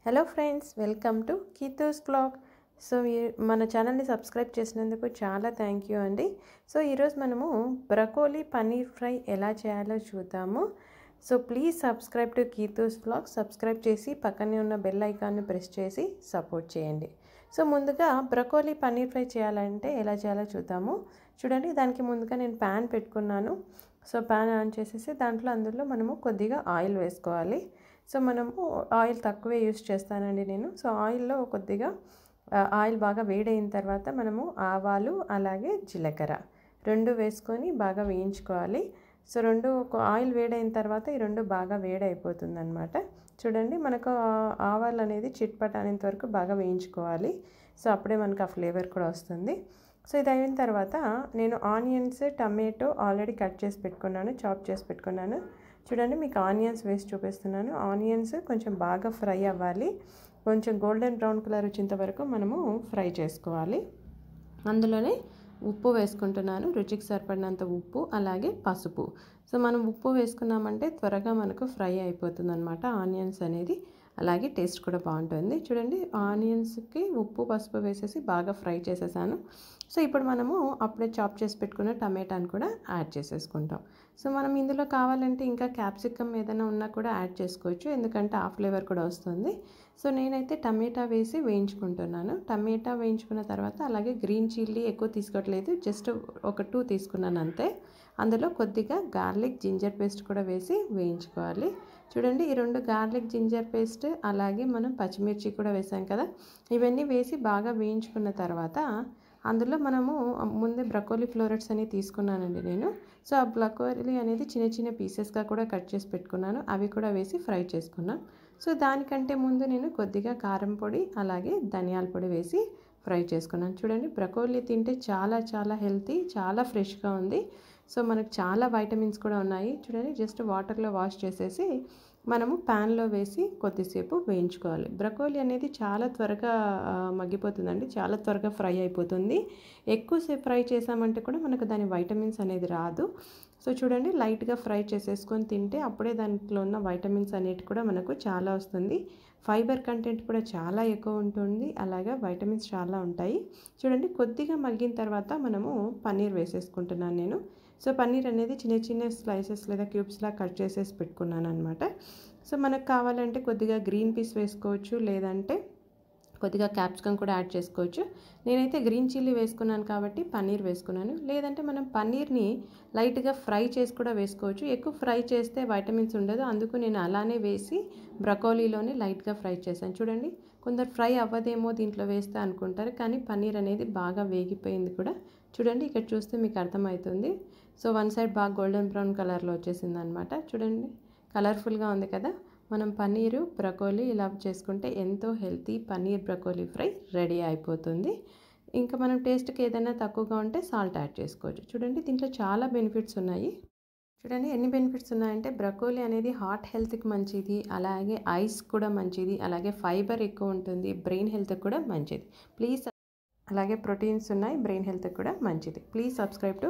Hello friends, welcome to Keethu's vlog. So మన ఛానల్ని subscribe చేసినందుకు చాలా థ్యాంక్ యూ అండి. సో ఈరోజు మనము బ్రకోలీ పన్నీర్ ఫ్రై ఎలా చేయాలో చూద్దాము. So please subscribe to Keethu's vlog. Subscribe చేసి పక్కనే ఉన్న బెల్ ఐకాన్ని ప్రెస్ చేసి సపోర్ట్ చేయండి. సో ముందుగా బ్రకోలీ పన్నీర్ ఫ్రై చేయాలంటే ఎలా చేయాలో చూద్దాము. చూడండి, దానికి ముందుగా నేను ప్యాన్ పెట్టుకున్నాను. సో ప్యాన్ ఆన్ చేసేసి అందులో మనము కొద్దిగా ఆయిల్ వేసుకోవాలి. సో మనము ఆయిల్ తక్కువే యూస్ చేస్తానండి నేను. సో ఆయిల్లో కొద్దిగా ఆయిల్ బాగా వేడైన తర్వాత మనము ఆవాలు అలాగే జీలకర్ర రెండు వేసుకొని బాగా వేయించుకోవాలి. సో ఆయిల్ వేడైన తర్వాత ఈ రెండు బాగా వేడైపోతుంది అనమాట. చూడండి, మనకు ఆవాలు అనేది చిట్పట్ అనేంత వరకు బాగా వేయించుకోవాలి. సో అప్పుడే మనకు ఆ ఫ్లేవర్ కూడా వస్తుంది. సో ఇది అయిన తర్వాత నేను ఆనియన్స్, టమాటో ఆల్రెడీ కట్ చేసి పెట్టుకున్నాను, చాప్ చేసి పెట్టుకున్నాను. చూడండి, మీకు ఆనియన్స్ వేసి చూపిస్తున్నాను. ఆనియన్స్ కొంచెం బాగా ఫ్రై అవ్వాలి. కొంచెం గోల్డెన్ బ్రౌన్ కలర్ వచ్చేంత వరకు మనము ఫ్రై చేసుకోవాలి. అందులోనే ఉప్పు వేసుకుంటున్నాను, రుచికి సరిపడినంత ఉప్పు అలాగే పసుపు. సో మనం ఉప్పు వేసుకున్నామంటే త్వరగా మనకు ఫ్రై అయిపోతుంది అనమాట ఆనియన్స్ అనేది. అలాగే టేస్ట్ కూడా బాగుంటుంది. చూడండి, ఆనియన్స్కి ఉప్పు పసుపు వేసేసి బాగా ఫ్రై చేసేసాను. సో ఇప్పుడు మనము అప్పుడే చాప్ చేసి పెట్టుకున్న టమాటాని కూడా యాడ్ చేసేసుకుంటాం. సో మనం ఇందులో కావాలంటే ఇంకా క్యాప్సికమ్ ఏదైనా ఉన్నా కూడా యాడ్ చేసుకోవచ్చు, ఎందుకంటే ఆ ఫ్లేవర్ కూడా వస్తుంది. సో నేనైతే టమాటా వేసి వేయించుకుంటున్నాను. టమాటా వేయించుకున్న తర్వాత అలాగే గ్రీన్ చిల్లీ ఎక్కువ తీసుకోవట్లేదు, జస్ట్ ఒక 2 తీసుకున్నాను అంతే. అందులో కొద్దిగా గార్లిక్ జింజర్ పేస్ట్ కూడా వేసి వేయించుకోవాలి. చూడండి, ఈ 2 గార్లిక్ జింజర్ పేస్ట్ అలాగే మనం పచ్చిమిర్చి కూడా వేసాం కదా, ఇవన్నీ వేసి బాగా వేయించుకున్న తర్వాత అందులో మనము ముందే బ్రకోలీ ఫ్లోరెట్స్ అనేవి తీసుకున్నానండి నేను. సో ఆ బ్రకోలీ అనేది చిన్న చిన్న పీసెస్గా కూడా కట్ చేసి పెట్టుకున్నాను, అవి కూడా వేసి ఫ్రై చేసుకున్నాను. సో దానికంటే ముందు నేను కొద్దిగా కారం పొడి అలాగే ధనియాల పొడి వేసి ఫ్రై చేసుకున్నాను. చూడండి, బ్రకోలీ తింటే చాలా చాలా హెల్తీ, చాలా ఫ్రెష్గా ఉంది. సో మనకు చాలా వైటమిన్స్ కూడా ఉన్నాయి. చూడండి, జస్ట్ వాటర్లో వాష్ చేసేసి మనము ప్యాన్లో వేసి కొద్దిసేపు వేయించుకోవాలి. బ్రకోలీ అనేది చాలా త్వరగా మగ్గిపోతుందండి, చాలా త్వరగా ఫ్రై అయిపోతుంది. ఎక్కువసేపు ఫ్రై చేసామంటే కూడా మనకు దాని వైటమిన్స్ అనేది రాదు. సో చూడండి, లైట్గా ఫ్రై చేసేసుకొని తింటే అప్పుడే దాంట్లో ఉన్న వైటమిన్స్ అనేవి కూడా మనకు చాలా వస్తుంది. ఫైబర్ కంటెంట్ కూడా చాలా ఎక్కువ ఉంటుంది, అలాగే వైటమిన్స్ చాలా ఉంటాయి. చూడండి, కొద్దిగా మగ్గిన తర్వాత మనము పన్నీర్ వేసేసుకుంటున్నాను నేను. సో పన్నీర్ అనేది చిన్న చిన్న స్లైసెస్ లేదా క్యూబ్స్లా కట్ చేసేసి పెట్టుకున్నాను అనమాట. సో మనకు కావాలంటే కొద్దిగా గ్రీన్ పీస్ వేసుకోవచ్చు, లేదంటే కొద్దిగా క్యాప్సికమ్ కూడా యాడ్ చేసుకోవచ్చు. నేనైతే గ్రీన్ చిల్లీ వేసుకున్నాను కాబట్టి పన్నీర్ వేసుకున్నాను. లేదంటే మనం పన్నీర్ని లైట్గా ఫ్రై చేసి కూడా వేసుకోవచ్చు. ఎక్కువ ఫ్రై చేస్తే వైటమిన్స్ ఉండదు, అందుకు నేను అలానే వేసి బ్రకోలీలోనే లైట్గా ఫ్రై చేశాను. చూడండి, కొందరు ఫ్రై అవ్వదేమో దీంట్లో వేస్తే అనుకుంటారు, కానీ పన్నీర్ అనేది బాగా వేగిపోయింది కూడా. చూడండి, ఇక్కడ చూస్తే మీకు అర్థమవుతుంది. సో వన్ సైడ్ బాగా గోల్డెన్ బ్రౌన్ కలర్లో వచ్చేసింది అనమాట. చూడండి, కలర్ఫుల్గా ఉంది కదా. మనం పన్నీరు బ్రకోలీ ఇలా చేసుకుంటే ఎంతో healthy paneer broccoli fry ready అయిపోతుంది. ఇంకా మనం టేస్ట్కి ఏదైనా తక్కువగా ఉంటే సాల్ట్ యాడ్ చేసుకోవచ్చు. చూడండి, దీంట్లో చాలా బెనిఫిట్స్ ఉన్నాయి. చూడండి, ఎన్ని బెనిఫిట్స్ ఉన్నాయంటే బ్రకోలీ అనేది హార్ట్ హెల్త్కి మంచిది, అలాగే ఐస్ కూడా మంచిది, అలాగే ఫైబర్ ఎక్కువ ఉంటుంది, బ్రెయిన్ హెల్త్కి కూడా మంచిది. ప్లీజ్ అలాగే ప్రోటీన్స్ ఉన్నాయి, బ్రెయిన్ హెల్త్కి కూడా మంచిది. Please subscribe to